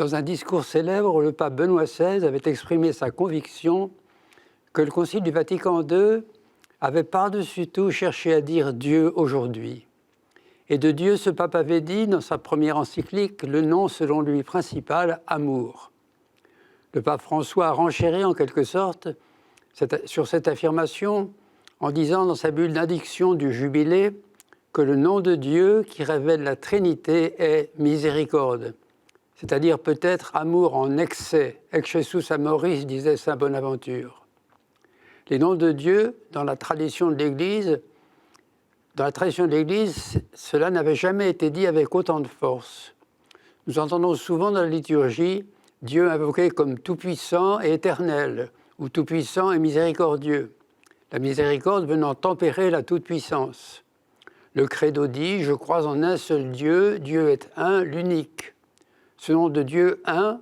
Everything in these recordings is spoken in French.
Dans un discours célèbre, le pape Benoît XVI avait exprimé sa conviction que le Concile du Vatican II avait par-dessus tout cherché à dire Dieu aujourd'hui. Et de Dieu, ce pape avait dit, dans sa première encyclique, le nom selon lui principal, amour. Le pape François a renchéri en quelque sorte sur cette affirmation en disant dans sa bulle d'indiction du Jubilé que le nom de Dieu qui révèle la Trinité est miséricorde, c'est-à-dire peut-être amour en excès, excessus amoris, disait saint Bonaventure. Les noms de Dieu, dans la tradition de l'Église, cela n'avait jamais été dit avec autant de force. Nous entendons souvent dans la liturgie Dieu invoqué comme tout-puissant et éternel, ou tout-puissant et miséricordieux, la miséricorde venant tempérer la toute-puissance. Le credo dit « Je crois en un seul Dieu, Dieu est un, l'unique ». Ce nom de Dieu un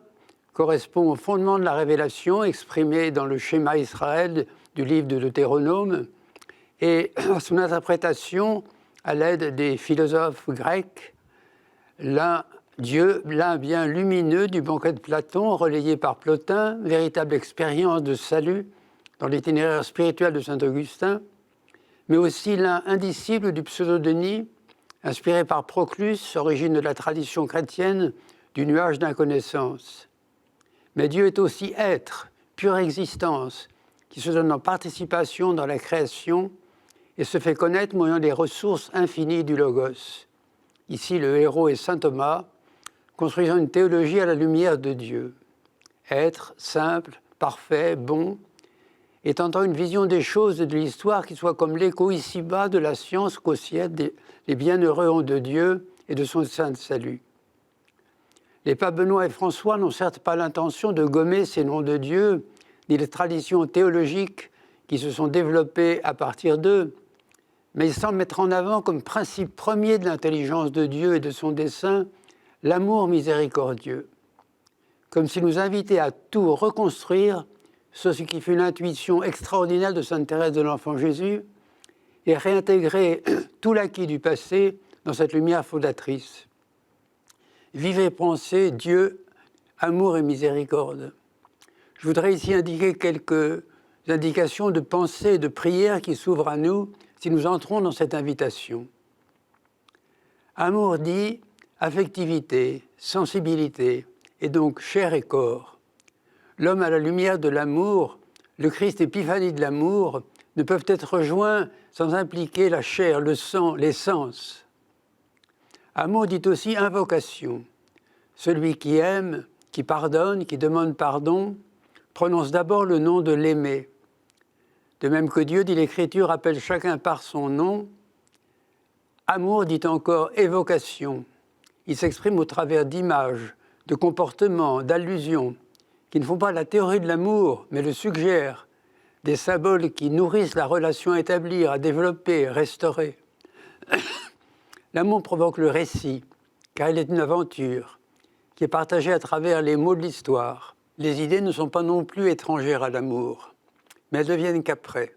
correspond au fondement de la révélation exprimé dans le schéma Israël du livre de Deutéronome et à son interprétation à l'aide des philosophes grecs, l'un bien lumineux du banquet de Platon, relayé par Plotin, véritable expérience de salut dans l'itinéraire spirituel de saint Augustin, mais aussi l'un indicible du pseudo-Denis, inspiré par Proclus, origine de la tradition chrétienne du nuage d'inconnaissance. Mais Dieu est aussi être, pure existence, qui se donne en participation dans la création et se fait connaître moyennant les ressources infinies du Logos. Ici, le héros est saint Thomas, construisant une théologie à la lumière de Dieu. Être, simple, parfait, bon, et tentant une vision des choses et de l'histoire qui soit comme l'écho ici-bas de la science qu'au ciel les bienheureux ont de Dieu et de son saint salut. Les papes Benoît et François n'ont certes pas l'intention de gommer ces noms de Dieu, ni les traditions théologiques qui se sont développées à partir d'eux, mais ils semblent mettre en avant comme principe premier de l'intelligence de Dieu et de son dessein l'amour miséricordieux, comme s'il nous invitait à tout reconstruire sur ce qui fut l'intuition extraordinaire de sainte Thérèse de l'Enfant Jésus et réintégrer tout l'acquis du passé dans cette lumière fondatrice. Vivez, pensez, Dieu, amour et miséricorde. Je voudrais ici indiquer quelques indications de pensée et de prière qui s'ouvrent à nous si nous entrons dans cette invitation. Amour dit affectivité, sensibilité, et donc chair et corps. L'homme à la lumière de l'amour, le Christ épiphanie de l'amour, ne peuvent être rejoints sans impliquer la chair, le sang, les sens. Amour dit aussi invocation. Celui qui aime, qui pardonne, qui demande pardon, prononce d'abord le nom de l'aimé. De même que Dieu, dit l'Écriture, appelle chacun par son nom, amour dit encore évocation. Il s'exprime au travers d'images, de comportements, d'allusions, qui ne font pas la théorie de l'amour, mais le suggèrent, des symboles qui nourrissent la relation à établir, à développer, à restaurer. L'amour provoque le récit, car il est une aventure, qui est partagée à travers les mots de l'histoire. Les idées ne sont pas non plus étrangères à l'amour, mais elles ne viennent qu'après.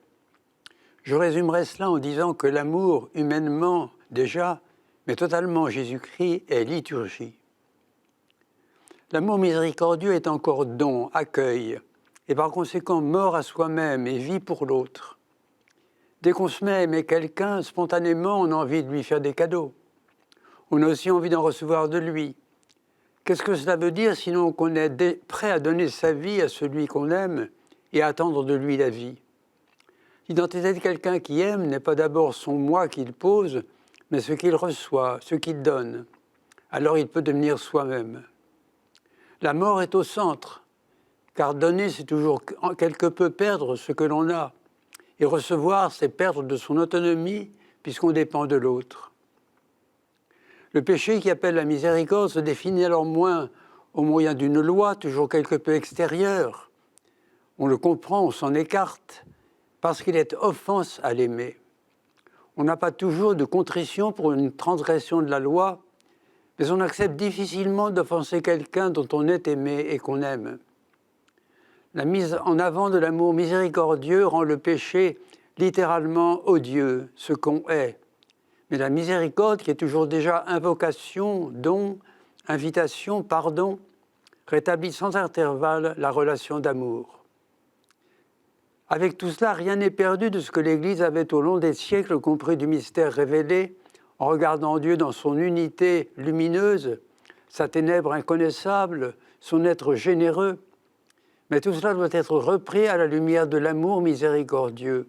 Je résumerai cela en disant que l'amour, humainement déjà, mais totalement Jésus-Christ, est liturgie. L'amour miséricordieux est encore don, accueil, et par conséquent mort à soi-même et vie pour l'autre. Dès qu'on se met à aimer quelqu'un, spontanément, on a envie de lui faire des cadeaux. On a aussi envie d'en recevoir de lui. Qu'est-ce que cela veut dire sinon qu'on est prêt à donner sa vie à celui qu'on aime et à attendre de lui la vie? L'identité de quelqu'un qui aime n'est pas d'abord son moi qu'il pose, mais ce qu'il reçoit, ce qu'il donne. Alors il peut devenir soi-même. La mort est au centre, car donner, c'est toujours quelque peu perdre ce que l'on a. Et recevoir, c'est perdre de son autonomie, puisqu'on dépend de l'autre. Le péché qui appelle la miséricorde se définit alors moins au moyen d'une loi, toujours quelque peu extérieure. On le comprend, on s'en écarte, parce qu'il est offense à l'aimer. On n'a pas toujours de contrition pour une transgression de la loi, mais on accepte difficilement d'offenser quelqu'un dont on est aimé et qu'on aime. La mise en avant de l'amour miséricordieux rend le péché littéralement odieux, ce qu'on est. Mais la miséricorde, qui est toujours déjà invocation, don, invitation, pardon, rétablit sans intervalle la relation d'amour. Avec tout cela, rien n'est perdu de ce que l'Église avait au long des siècles compris du mystère révélé, en regardant Dieu dans son unité lumineuse, sa ténèbre inconnaissable, son être généreux. Mais tout cela doit être repris à la lumière de l'amour miséricordieux,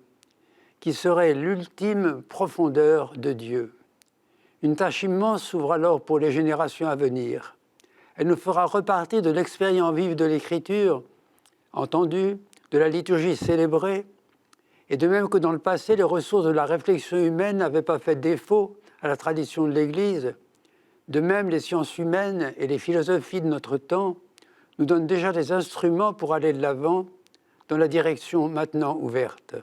qui serait l'ultime profondeur de Dieu. Une tâche immense s'ouvre alors pour les générations à venir. Elle nous fera repartir de l'expérience vive de l'Écriture, entendue, de la liturgie célébrée, et de même que dans le passé, les ressources de la réflexion humaine n'avaient pas fait défaut à la tradition de l'Église, de même les sciences humaines et les philosophies de notre temps nous donnent déjà des instruments pour aller de l'avant dans la direction maintenant ouverte.